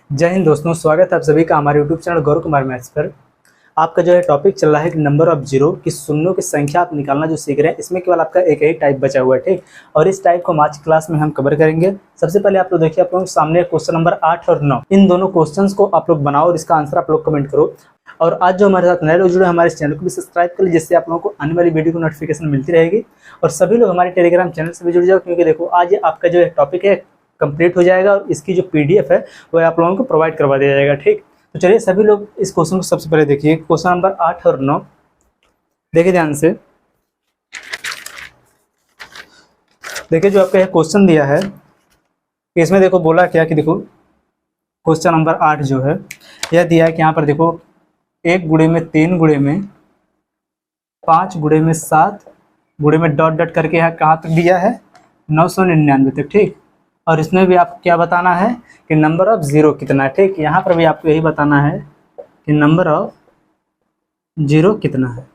जय हिंद दोस्तों, स्वागत है आप सभी का हमारे YouTube channel Gaurav Kumar maths पर। आपका जो है टॉपिक चल रहा है कि नंबर ऑफ जीरो की शून्यों की संख्या आप निकालना जो सीख रहे हैं। इसमें केवल आपका एक ही टाइप बचा हुआ है, ठीक। और इस टाइप को हम आज क्लास में हम कवर करेंगे। सबसे पहले आप लोग देखिए, आप लोगों के सामने क्वेश्चन नंबर 8 और 9, इन दोनों क्वेश्चंस को आप लोग बनाओ और इसका आंसर आप लोग कमेंट करो। और आज जो हमारे साथ नए लोग जुड़े, हमारे चैनल को भी सब्सक्राइब कर लीजिए, जिससे आप लोगों को आने वाली वीडियो की नोटिफिकेशन मिलती रहेगी। और सभी लोग हमारे टेलीग्राम चैनल से भी जुड़ जाओ, क्योंकि देखो आज आपका जो टॉपिक है कंप्लीट हो जाएगा और इसकी जो पीडीएफ है वो आप लोगों को प्रोवाइड करवा दिया जाएगा, ठीक। तो चलिए सभी लोग इस क्वेश्चन को सबसे पहले देखिए, क्वेश्चन नंबर 8 और 9 देखिए ध्यान से। देखिए जो आपका क्वेश्चन दिया है, इसमें देखो बोला क्या कि देखो क्वेश्चन नंबर 8 जो है यह दिया है कि यहाँ पर देखो 1 गुणे में 3 गुणे में 5 गुणे में 7 गुणे में डॉट डॉट करके यहाँ कहाँ तक दिया है 999 तक, ठीक। और इसमें भी आपको क्या बताना है कि नंबर ऑफ जीरो कितना है, ठीक। यहाँ पर भी आपको यही बताना है कि नंबर ऑफ जीरो कितना है।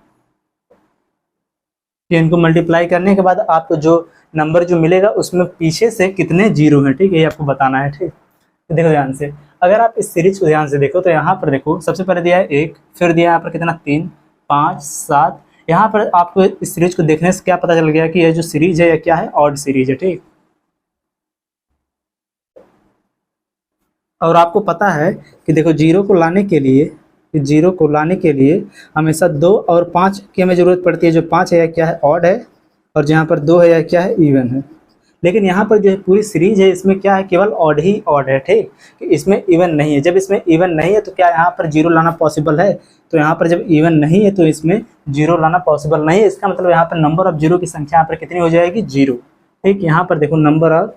कि इनको मल्टीप्लाई करने के बाद आपको जो नंबर जो मिलेगा उसमें पीछे से कितने जीरो हैं, ठीक है, ये आपको बताना है, ठीक। तो देखो ध्यान से, अगर आप इस सीरीज को ध्यान से देखो तो यहाँ पर देखो सबसे पहले दिया है 1, फिर दिया यहाँ पर कितना 3, 5, 7। यहाँ पर आपको इस सीरीज को देखने से क्या पता चल गया कि यह जो सीरीज है यह क्या है, ऑड सीरीज है, ठीक। और आपको पता है कि देखो जीरो को लाने के लिए हमेशा 2 और 5 की हमें ज़रूरत पड़ती है। जो 5 है यह क्या है, ऑड है, और जहाँ पर 2 है यह क्या है, इवन है। लेकिन यहाँ पर जो है पूरी सीरीज है इसमें क्या है, केवल ऑड ही ऑड है, ठीक। कि इसमें इवन नहीं है। जब इसमें इवन नहीं है तो क्या यहाँ पर जीरो लाना पॉसिबल है? तो यहाँ पर जब इवन नहीं है तो इसमें जीरो लाना पॉसिबल नहीं है। इसका मतलब यहाँ पर नंबर ऑफ जीरो की संख्या यहाँ पर कितनी हो जाएगी, जीरो, ठीक। यहाँ पर देखो नंबर ऑफ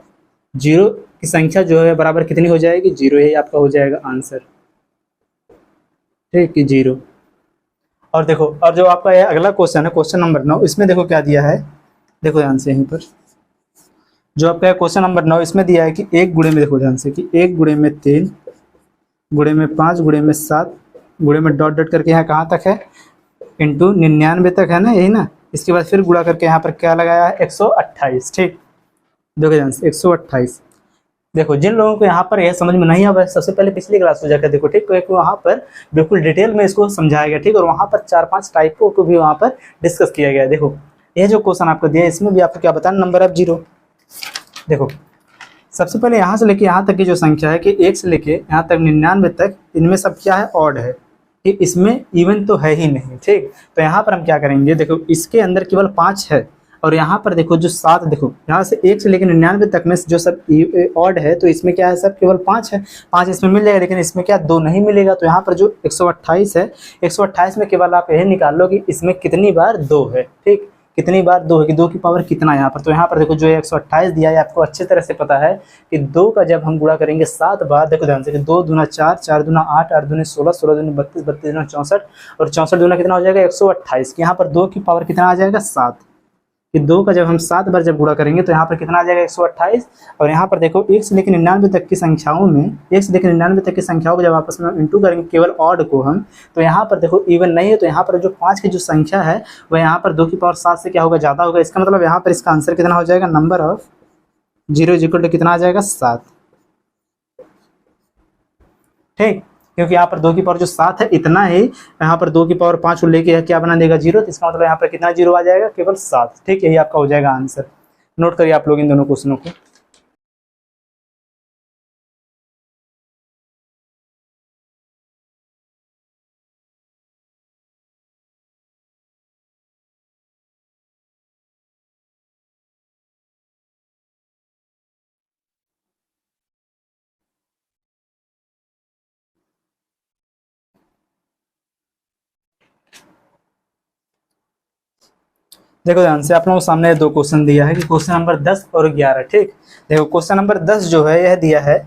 जीरो की संख्या जो है बराबर कितनी हो जाएगी, जीरो। यही आपका हो जाएगा आंसर, ठीक, कि जीरो। और देखो, और जो आपका ये अगला क्वेश्चन है क्वेश्चन नंबर 9, इसमें देखो क्या दिया है, देखो ध्यान से। यहीं पर जो आपका क्वेश्चन नंबर 9 इसमें दिया है कि 1 गुणे में, देखो ध्यान से, कि 1 गुणे में 3 गुणे में 5 गुणे में 7 गुणे में डॉट डॉट करके यहाँ कहाँ तक है, इंटू 99 तक है ना, यही ना। इसके बाद फिर गुणा करके यहाँ पर क्या लगाया है, 128, ठीक। देखो ध्यान से 128। देखो जिन लोगों को यहाँ पर यह समझ में नहीं आया, सबसे पहले पिछली क्लास में जाकर देखो, ठीक। तो वहाँ पर बिल्कुल डिटेल में इसको समझाया गया, ठीक। और वहाँ पर 4-5 टाइपों को भी वहाँ पर डिस्कस किया गया। देखो यह जो क्वेश्चन आपको दिया है इसमें भी आपको क्या बताना, नंबर ऑफ जीरो। देखो सबसे पहले यहाँ से लेके यहाँ तक की जो संख्या है कि 1 से लेके यहाँ तक 99 तक, इनमें सब क्या है, ऑड है, कि इसमें इवन तो है ही नहीं, ठीक। तो यहाँ पर हम क्या करेंगे, देखो इसके अंदर केवल 5 है, और यहाँ पर देखो जो 7, देखो यहाँ से 1 से लेकर 99 तक में जो सब ऑड है, तो इसमें क्या है, सब केवल 5 है। 5 इसमें मिल जाएगा, लेकिन इसमें क्या 2 नहीं मिलेगा। तो यहाँ पर जो 128 है, 128 में केवल आप यही निकाल लो कि इसमें कितनी बार 2 है, ठीक। कितनी बार 2 है, कि 2 की पावर कितना यहाँ पर। तो यहाँ पर देखो जो 128 दिया है आपको अच्छे तरह से पता है कि 2 का जब हम गुणा करेंगे 7 बार, देखो ध्यान से, कि 2 दूना 4, 4 दूना 8, 8 दूनी 16, 16 दूनी 32, 32 दूना 64, और 64 दूना कितना हो जाएगा, 128। यहाँ पर 2 की पावर कितना आ जाएगा, 7। कि 2 का जब हम 7 बार जब गुणा करेंगे तो यहाँ पर कितना आ जाएगा, 128। और यहाँ पर देखो 1 से लेकर 99 तक की संख्याओं में, 1 से लेकर 99 तक की संख्याओं को जब आपस में इंटू करेंगे केवल ऑड को हम, तो यहाँ पर देखो इवन नहीं है। तो यहाँ पर जो 5 की जो संख्या है वह यहाँ पर 2 की पावर 7 से क्या होगा, ज़्यादा होगा। इसका मतलब यहाँ पर इसका आंसर कितना हो जाएगा, number of zero is equal to कितना आ जाएगा, 7, ठीक। क्योंकि यहाँ पर 2 की पावर जो 7 है इतना ही, यहाँ पर 2 की पावर 5 को लेके क्या बना देगा, जीरो। तो इसका मतलब यहाँ पर कितना जीरो आ जाएगा, केवल 7, ठीक। यही आपका हो जाएगा आंसर। नोट करिए आप लोग इन दोनों क्वेश्चनों को। देखो ध्यान से, आप लोगों के सामने 2 क्वेश्चन दिया है कि क्वेश्चन नंबर 10 और 11, ठीक। देखो क्वेश्चन नंबर 10 जो है यह दिया है,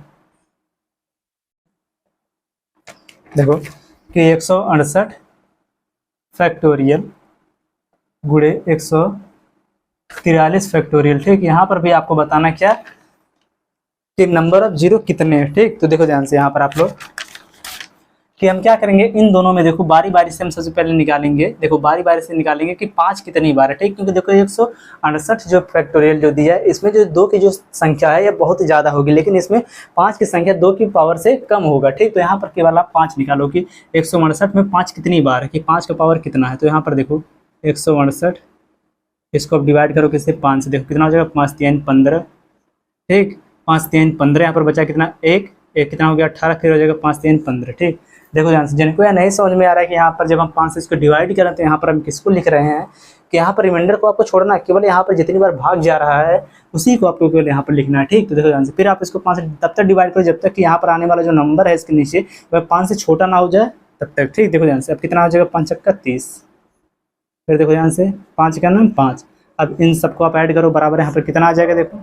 देखो कि 168 फैक्टोरियल गुणे 143 फैक्टोरियल, ठीक। यहाँ पर भी आपको बताना क्या कि नंबर ऑफ जीरो कितने हैं, ठीक। तो देखो ध्यान से यहाँ पर आप लोग कि हम क्या करेंगे, इन दोनों में देखो बारी बारी से हम सबसे पहले निकालेंगे। देखो बारी बारी से निकालेंगे कि 5 कितनी बार है, ठीक। क्योंकि देखो 168 जो फैक्टोरियल जो दिया है, इसमें जो 2 की जो संख्या है ये बहुत ज़्यादा होगी, लेकिन इसमें 5 की संख्या 2 की पावर से कम होगा, ठीक। तो यहाँ पर केवल आप 5 निकालो कि 168 में 5 कितनी बार है, कि 5 का पावर कितना है। तो यहाँ पर देखो 168, इसको अब डिवाइड करो किससे, 5 से। देखो कितना हो जाएगा, 5 3 15, ठीक। 5 3 15, यहाँ पर बचा कितना, एक कितना हो गया 18, फिर हो जाएगा 5 3 15, ठीक। देखो ध्यान से, जिनको यह नहीं समझ में आ रहा है कि यहाँ पर जब हम 5 से इसको डिवाइड करें तो यहाँ पर हम किसको लिख रहे हैं, कि यहाँ पर रिमाइंडर को आपको छोड़ना है, केवल यहाँ पर जितनी बार भाग जा रहा है उसी को आपको केवल यहाँ पर लिखना है, ठीक। तो देखो ध्यान से, फिर आप इसको 5 से तब तक डिवाइड करो जब तक कि यहाँ पर आने वाला जो नंबर है इसके नीचे वह 5 से छोटा ना हो जाए तब तक, ठीक। देखो ध्यान से, अब कितना हो जाएगा, 5 चक्का 30, फिर देखो ध्यान से 5 का नाम 5। अब इन सबको आप ऐड करो बराबर, यहाँ पर कितना आ जाएगा, देखो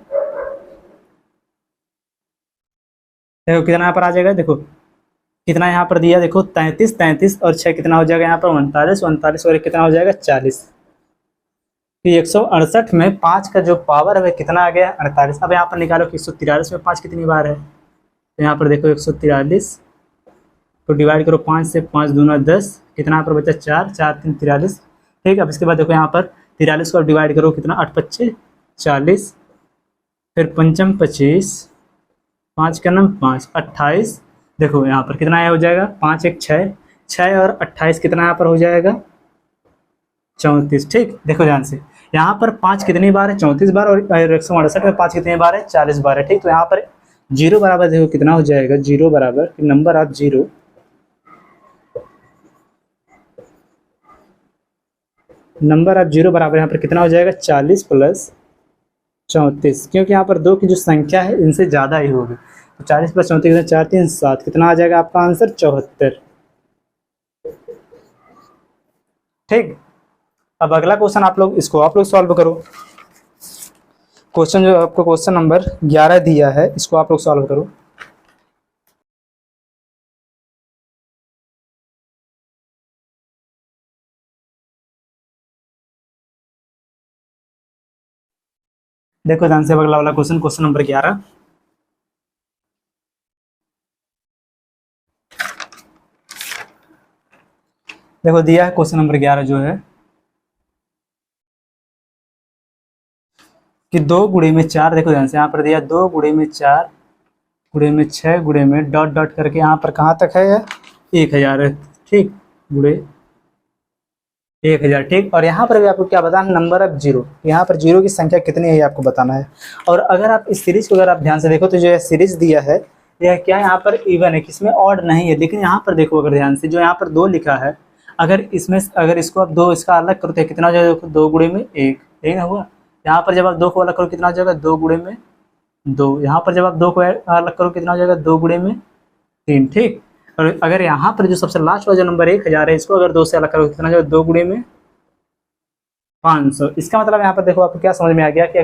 देखो कितना यहाँ पर आ जाएगा, देखो कितना यहाँ पर दिया, देखो 33 33 और 6 कितना हो जाएगा यहाँ पर 39 39 और 1 कितना हो जाएगा 40। तो 168 में 5 का जो पावर है वह कितना आ गया, 48। अब यहाँ पर निकालो कि 143 में 5 कितनी बार है। तो यहाँ पर देखो 143 तो डिवाइड करो 5 से, 5 दूना 10, कितना यहाँ पर बचा 4 4 3 43, ठीक। अब इसके बाद देखो यहाँ पर 43 को डिवाइड करो, कितना 8 5 40, फिर पंचम 25, 5 का नाम 5 28। देखो यहाँ पर कितना हो जाएगा, 5 1 6 6 और 28 कितना यहाँ पर हो जाएगा 34, ठीक। देखो ध्यान से, यहाँ पर 5 कितनी बार है, 34 बार, और 168 में 5 कितनी बार है, 40 बार है, ठीक। तो यहाँ पर 0 बराबर देखो कितना हो जाएगा, 0 बराबर नंबर ऑफ 0, नंबर ऑफ 0 बराबर यहाँ पर कितना हो जाएगा 40 प्लस 34, क्योंकि यहाँ पर 2 की जो संख्या है इनसे ज़्यादा ही होगी। तो 40 प्लस 34 4 3 7, कितना आ जाएगा आपका आंसर 74, ठीक। अब अगला क्वेश्चन आप लोग सॉल्व करो। क्वेश्चन जो आपको क्वेश्चन नंबर 11 दिया है, इसको आप लोग सॉल्व करो। देखो ध्यान से, अगला वाला क्वेश्चन नंबर 11। देखो दिया है क्वेश्चन नंबर 11 जो है कि 2 गुणे में 4, देखो ध्यान से यहाँ पर दिया 2 गुणे में 4 गुणे में 6 गुणे में डॉट डॉट करके यहाँ पर कहाँ तक है, 1000 है, ठीक। गुणे 1000, ठीक। और यहाँ पर भी आपको क्या बताना, नंबर ऑफ 0, यहाँ पर 0 की संख्या कितनी है ये आपको बताना है। और अगर आप इस सीरीज को अगर आप ध्यान से देखो तो जो है सीरीज दिया है यह क्या, यहाँ पर इवन है, किसमें ऑड नहीं है। लेकिन यहाँ पर देखो अगर ध्यान से, जो यहाँ पर 2 लिखा है, अगर इसमें अगर इसको आप 2 इसका अलग करो तो कितना हो जाएगा, देखो 2 गुणे में 1, ठीक ना हुआ। यहाँ पर जब आप 2 को अलग करो कितना हो जाएगा, 2 गुणे में 2। यहाँ पर जब आप 2 को अलग करो कितना हो जाएगा, 2 गुणे में 3, ठीक। और अगर यहाँ पर जो सबसे लास्ट वाला जो नंबर 1000 है, इसको अगर 2 से अलग करो कितना हो जाएगा, 2 गुणे में 500। इसका मतलब यहाँ पर देखो आपको क्या समझ में आ गया कि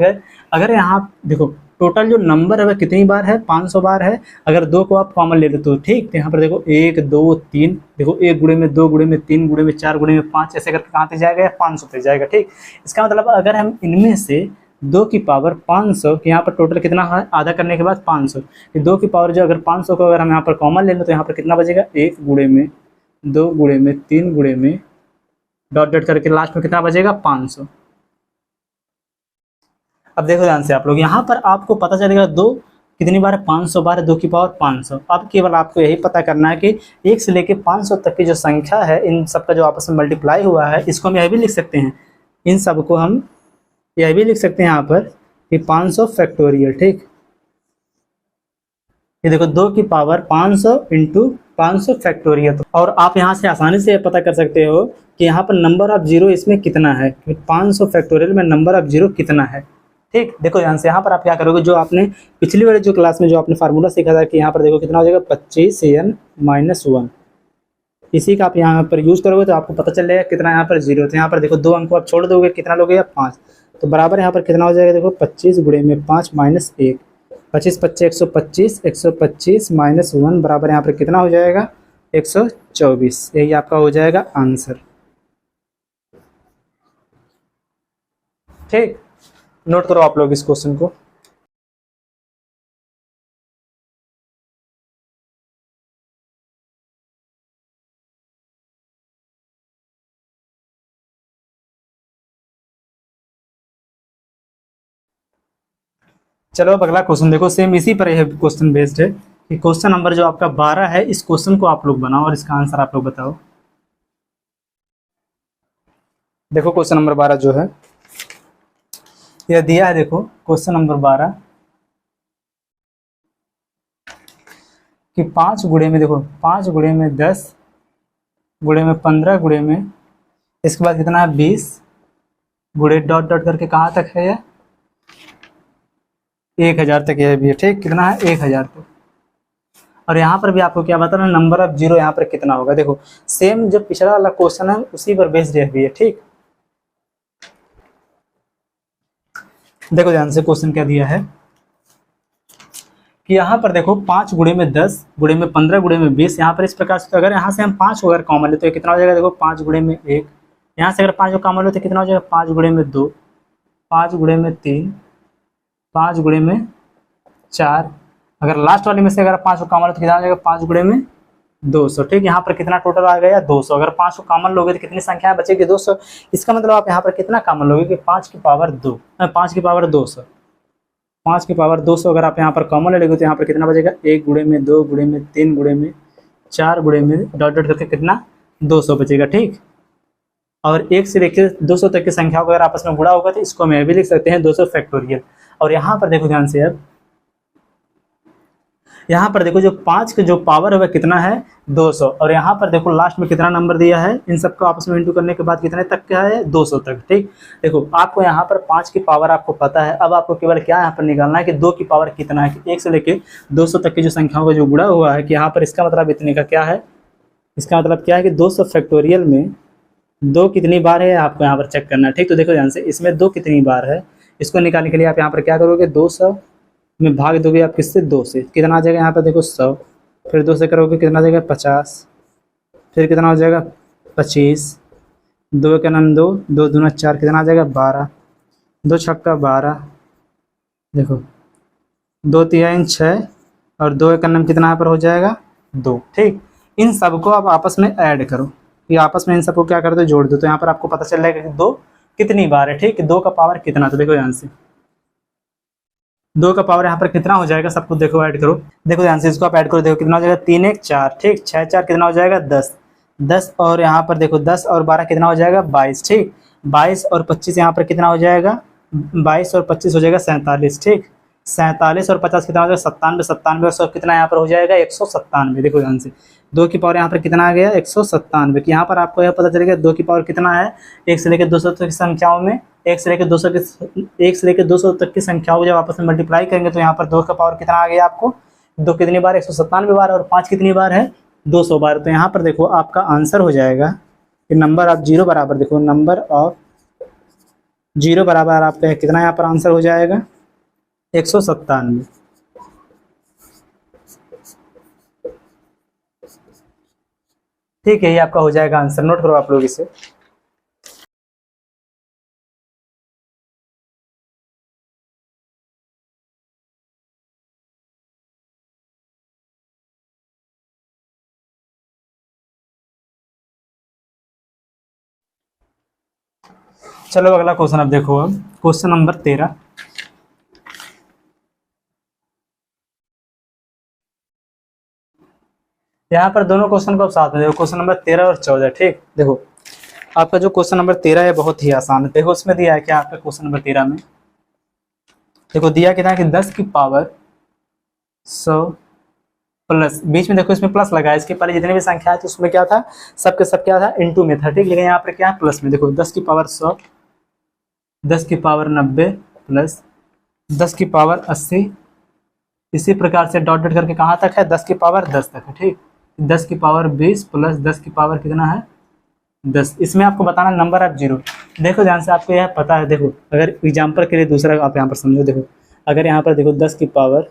अगर यहाँ देखो टोटल जो नंबर है वह कितनी बार है, 500 बार है। अगर 2 को आप कॉमन ले लो तो ठीक। तो यहाँ पर देखो 1 2 3, देखो 1 गुणे में 2 गुणे में 3 गुणे में 4 गुणे में 5, ऐसे करके कहाँ तक जाएगा, 500 तक जाएगा, ठीक। इसका मतलब अगर हम इनमें से 2 की पावर 500, कि यहाँ पर टोटल कितना है, आधा करने के बाद 500, 2 की पावर जो अगर 500 को अगर हम यहाँ पर कॉमन ले लो तो यहाँ पर कितना बचेगा, 1 गुणे में 2 गुणे में 3 गुणे में डॉट डॉट करके लास्ट में कितना बचेगा, 500। अब देखो ध्यान से आप लोग, यहाँ पर आपको पता चलेगा 2 कितनी बार है, 500 बार है, 2 की पावर 500। अब केवल आपको यही पता करना है कि 1 से लेके 500 तक की जो संख्या है इन सब का जो आपस में मल्टीप्लाई हुआ है, इसको हम यह भी लिख सकते हैं, इन सब को हम यह भी लिख सकते हैं यहाँ पर कि 500 फैक्टोरियल, ठीक। ये देखो 2 की पावर 500 इंटू 500 फैक्टोरियल। और आप यहाँ से आसानी से पता कर सकते हो कि यहाँ पर नंबर ऑफ 0 इसमें कितना है, 500 फैक्टोरियल में नंबर ऑफ 0 कितना है, ठीक। देखो ध्यान से, यहाँ पर आप क्या करोगे, जो आपने पिछली वाले जो क्लास में जो आपने फार्मूला सीखा था कि यहाँ पर देखो कितना हो जाएगा, 25n-1, इसी का आप यहाँ पर यूज़ करोगे तो आपको पता चल जाएगा कितना यहाँ पर 0। तो यहाँ पर देखो 2 अंक को आप छोड़ दोगे, कितना लोगे, 5। तो बराबर यहाँ पर कितना हो जाएगा, देखो 25 गुणे में 5 माइनस 1, 25 25 125, 125 माइनस 1 बराबर यहाँ पर कितना हो जाएगा, 124। यही आपका हो जाएगा आंसर, ठीक। नोट करो आप लोग इस क्वेश्चन को। चलो अब अगला क्वेश्चन देखो, सेम इसी पर यह क्वेश्चन बेस्ड है कि क्वेश्चन नंबर जो आपका 12 है, इस क्वेश्चन को आप लोग बनाओ और इसका आंसर आप लोग बताओ। देखो क्वेश्चन नंबर 12 जो है यह दिया है। देखो क्वेश्चन नंबर 12 कि 5 गुणे में, देखो 5 गुणे में 10 गुणे में 15 गुणे में, इसके बाद कितना है 20 गुणे डॉट डॉट करके कहाँ तक है यह 1000 तक यह भी है। ठीक, कितना है 1000 तक। और यहाँ पर भी आपको क्या बताना, नंबर ऑफ जीरो यहाँ पर कितना होगा। देखो सेम जो पिछला वाला क्वेश्चन है उसी पर बेस्ड यह भी है। ठीक, देखो ध्यान से क्वेश्चन क्या दिया है कि यहाँ पर देखो 5 गुणे में 10 गुणे में 15 गुणे में 20, यहाँ पर इस प्रकार से, तो अगर यहाँ से हम 5 को अगर कॉमन ले तो कितना हो जाएगा, देखो 5 गुणे में 1, यहाँ से अगर 5 को कॉमन ले तो कितना हो जाएगा 5 गुणे में 2, 5 गुणे में 3, 5 गुणे में 4, अगर लास्ट वाले में से अगर 5 को कॉमन लो तो कितना हो जाएगा 5 गुणे में 200। ठीक, यहाँ पर कितना टोटल आ गया 200। अगर 5 को कॉमन लोगे तो कितनी संख्या बचेगी 200। इसका मतलब आप यहाँ पर कितना कॉमन लोगे कि 5 की पावर 2, 5 की पावर 200, 5 की पावर 200 अगर आप यहाँ पर कॉमन ले लोगे तो यहाँ पर कितना बचेगा 1 गुणे में 2 गुणे में 3 गुणे में 4 गुणे में डॉट डॉट करके कितना 200 बचेगा। ठीक, और 1 से लेकर 200 तक की संख्या को अगर आपस में गुणा होगा तो इसको हम भी लिख सकते हैं 200 फैक्टोरियल। और यहाँ पर देखो ध्यान से, अब यहाँ पर देखो जो 5 का जो पावर है वह कितना है 200, और यहाँ पर देखो लास्ट में कितना नंबर दिया है, इन सबको आपस में इंटू करने के बाद कितने तक का है 200 तक। ठीक, देखो आपको यहाँ पर 5 की पावर आपको पता है, अब आपको केवल क्या यहाँ पर निकालना है कि 2 की पावर कितना है, कि 1 से लेके 200 तक की जो संख्याओं का जो गुणा हुआ है, कि यहाँ पर इसका मतलब इतने का क्या है, इसका मतलब क्या है कि 200 फैक्टोरियल में 2 कितनी बार है आपको यहाँ पर चेक करना है। ठीक, तो देखो ध्यान से इसमें 2 कितनी बार है, इसको निकालने के लिए आप यहाँ पर क्या करोगे 200 में भाग दोगे आप किससे 2 से, कितना आ जाएगा यहाँ पर देखो 100, फिर 2 से करोगे कितना आ जाएगा 50, फिर कितना हो जाएगा 25, 2 का नाम 2, 2 दूना 4, कितना आ जाएगा 12, 2 छक्का 12, देखो 2 3 6 और 2 का नाम कितना यहाँ पर हो जाएगा 2। ठीक, इन सबको आप आपस में ऐड करो, ये आपस में इन सबको क्या कर दो जोड़ दो, तो यहाँ पर आपको पता चल जाएगा कि 2 कितनी बार है। ठीक, 2 का पावर कितना, तो देखो ध्यान से 2 का पावर यहाँ पर कितना हो जाएगा, सब कुछ देखो ऐड करो, देखो ध्यान से इसको आप ऐड करो, देखो कितना हो जाएगा 3 1 4, ठीक 6 4 कितना हो जाएगा 10, 10 और यहाँ पर देखो 10 और 12 कितना हो जाएगा 22। ठीक, 22 और 25 यहाँ पर कितना हो जाएगा 22 और 25 हो जाएगा 47। ठीक, 47 और 50 कितना हो जाएगा 97, 97 और 100 कितना यहाँ पर हो जाएगा 197। देखो ध्यान से 2 की पावर यहाँ पर कितना आ गया 197, कि यहाँ पर आपको यह पता चलेगा 2 की पावर कितना है 1 से लेकर 200 तक की संख्याओं में, 1 से लेकर 200 तक की संख्याओं को जब आपस में मल्टीप्लाई करेंगे तो यहाँ पर 2 का पावर कितना आ गया आपको, 2 कितनी बार 197 बार और 5 कितनी बार है 200 बार। तो यहाँ पर देखो आपका आंसर हो जाएगा कि नंबर ऑफ जीरो बराबर, देखो नंबर ऑफ जीरो बराबर आपका कितना यहाँ पर आंसर हो जाएगा 197। ठीक है, ये आपका हो जाएगा आंसर, नोट करो आप लोग इसे। चलो अगला क्वेश्चन अब देखो, अब क्वेश्चन नंबर 13। यहाँ पर दोनों क्वेश्चन को साथ में देखो, क्वेश्चन नंबर 13 और 14। ठीक, देखो आपका जो क्वेश्चन नंबर 13 है बहुत ही आसान है। देखो उसमें दिया है क्या आपका क्वेश्चन नंबर 13 में, देखो दिया कितना है कि 10 की पावर 100 प्लस, बीच में देखो इसमें प्लस लगा है, इसके पहले जितने भी संख्या है तो उसमें क्या था सबके सब क्या था इनटू में था। ठीक, लेकिन यहाँ पर क्या है प्लस में, देखो 10 की पावर 100, 10 की पावर 90 प्लस 10 की पावर 80, इसी प्रकार से डॉट डॉट करके कहाँ तक है 10 की पावर 10 तक है। ठीक, 10 की पावर 20 प्लस 10 की पावर कितना है 10। इसमें आपको बताना नंबर ऑफ जीरो। देखो ध्यान से आपको यह पता है, देखो अगर एग्जाम्पल के लिए दूसरा आप यहाँ पर समझो, देखो अगर यहाँ पर देखो 10 की पावर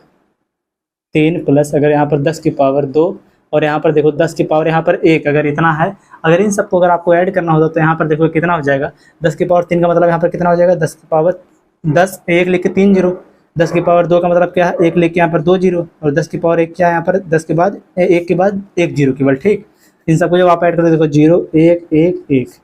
3 प्लस अगर यहाँ पर 10 की पावर 2 और यहाँ पर देखो 10 की पावर यहाँ पर 1, अगर इतना है, अगर इन सबको अगर आपको ऐड करना होता तो यहाँ पर देखो कितना हो जाएगा 10 की पावर 3 का मतलब यहाँ पर कितना हो जाएगा 10 की पावर 10 1 लिख के 3 जीरो, 10 की पावर 2 का मतलब क्या है 1 लिख के यहाँ पर 2 जीरो, और 10 की पावर 1 क्या है यहाँ पर 10 के बाद 1 के बाद 1 जीरो केवल। ठीक, इन सबको जब आप ऐड करो देखो 0 1 1 1,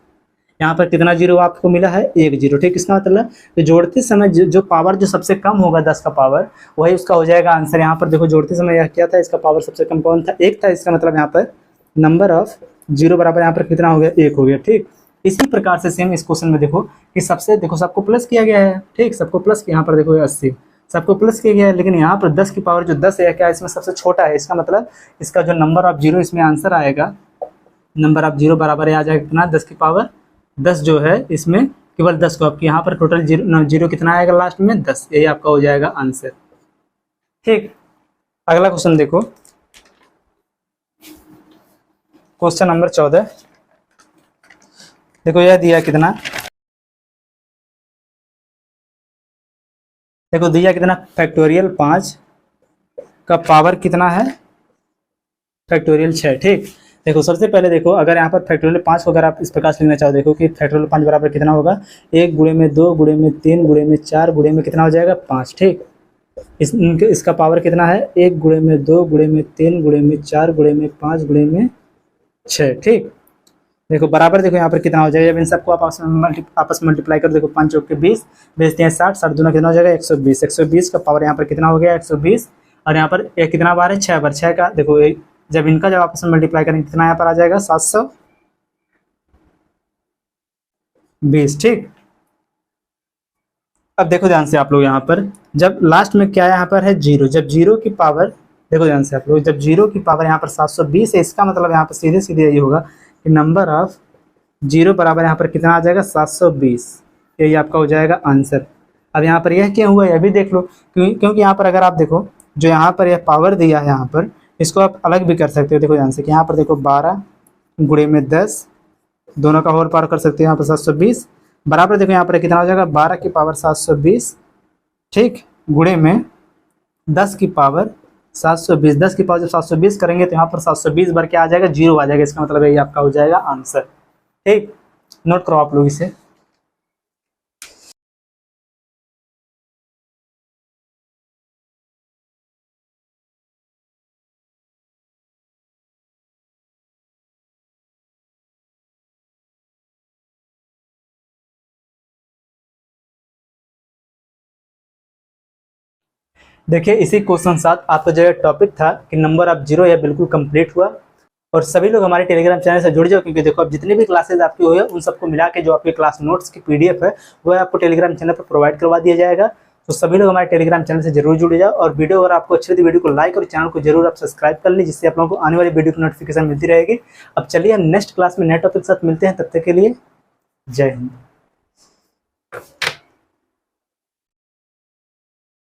यहाँ पर कितना जीरो आपको मिला है, 1 जीरो। ठीक, इसका मतलब तो जोड़ते समय जो पावर जो सबसे कम होगा 10 का पावर, वही उसका हो जाएगा आंसर। यहाँ पर देखो जोड़ते समय यह क्या था, इसका पावर सबसे कम कौन था, 1 था। इसका मतलब यहाँ पर नंबर ऑफ जीरो बराबर यहाँ पर कितना हो गया, 1 हो गया। ठीक, इसी प्रकार से सेम इस क्वेश्चन में देखो कि सबसे देखो सबको प्लस किया गया है। ठीक, सबको प्लस किया, यहाँ पर देखो 80 सबको प्लस किया गया है, लेकिन यहाँ पर 10 की पावर जो 10 है क्या इसमें सबसे छोटा है। इसका मतलब इसका जो नंबर ऑफ जीरो इसमें आंसर आएगा, नंबर ऑफ जीरो बराबर आ जाएगा कितना, 10 की पावर 10 जो है इसमें केवल 10 को आपके यहाँ पर टोटल जीरो कितना आएगा लास्ट में, 10। यही आपका हो जाएगा आंसर। ठीक, अगला क्वेश्चन देखो, क्वेश्चन नंबर 14। देखो यह दिया कितना, देखो दिया कितना, फैक्टोरियल 5 का पावर कितना है, फैक्टोरियल 6। ठीक, देखो सबसे पहले देखो अगर यहाँ पर फैक्टोरियल 5 को अगर आप इस प्रकार से लिखना चाहो, देखो कि फैक्टोरियल 5 बराबर कितना होगा, 1 गुणे में 2 गुणे में 3 गुणे में 4 गुणे में कितना हो जाएगा, 5। ठीक, इसका पावर कितना है, 1 गुणे में 2 गुणे में 3 गुणे में 4 गुणे में 5 गुणे में 6। ठीक, देखो बराबर देखो यहाँ पर कितना हो जाएगा, जब इन सबको आप आपस में मल्टीप्लाई कर, देखो 5 चौके 20, 20 3 60, 60 दूना कितना हो जाएगा, 120। 120 का पावर यहाँ पर कितना हो गया, 120। और यहाँ पर एक कितना बार है, 6 बार। 6 का देखो जब इनका जब आपस में मल्टीप्लाई करेंगे कितना यहाँ पर आ जाएगा, 720। ठीक, अब देखो ध्यान से आप लोग यहाँ पर जब लास्ट में क्या यहाँ पर है, जीरो। जब जीरो की पावर, देखो ध्यान से आप लोग, जब जीरो की पावर यहाँ पर 720 है, इसका मतलब यहाँ पर सीधे सीधे यही होगा कि नंबर ऑफ जीरो बराबर यहाँ पर कितना आ जाएगा, 720। यही आपका हो जाएगा आंसर। अब यहाँ पर यह क्या हुआ, यह भी देख लो, क्योंकि यहाँ पर अगर आप देखो जो यहाँ पर यह पावर दिया है, यहाँ पर इसको आप अलग भी कर सकते हो। देखो ध्यान से कि यहाँ पर देखो 12 गुणे में 10, दोनों का होल पावर कर सकते हो, यहाँ पर 720 बराबर देखो यहाँ पर कितना हो जाएगा, 12 की पावर 720। ठीक, गुणे में 10 की पावर 720, 10 की पावर जब 720 करेंगे तो यहाँ पर 720 बार क्या आ जाएगा, जीरो आ जाएगा। इसका मतलब ये आपका हो जाएगा आंसर। ठीक, नोट करो आप लोग इसे। देखिए इसी क्वेश्चन साथ आपका जो टॉपिक था कि नंबर ऑफ जीरो, यह बिल्कुल कंप्लीट हुआ। और सभी लोग हमारे टेलीग्राम चैनल से जुड़ जाओ, क्योंकि देखो अब जितनी भी क्लासेज आपकी हुई है उन सबको मिला के जो आपके क्लास नोट्स की पीडीएफ है वह आपको टेलीग्राम चैनल पर प्रोवाइड करवा दिया जाएगा। तो सभी लोग हमारे टेलीग्राम चैनल से जरूर जुड़ जाओ। और वीडियो अगर आपको अच्छी लगी वीडियो को लाइक और चैनल को जरूर आप सब्सक्राइब कर लीजिए, जिससे आप लोगों को आने वाली वीडियो की नोटिफिकेशन मिलती रहेगी। अब चलिए हम नेक्स्ट क्लास में नए टॉपिक के साथ मिलते हैं, तब तक के लिए जय हिंद।